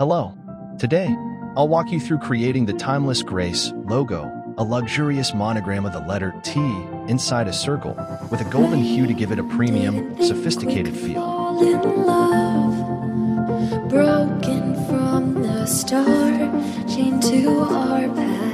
Hello. Today, I'll walk you through creating the timeless Grace logo, a luxurious monogram of the letter T inside a circle with a golden hue to give it a premium, sophisticated feel. Fall in love, broken from the start, chained to our past.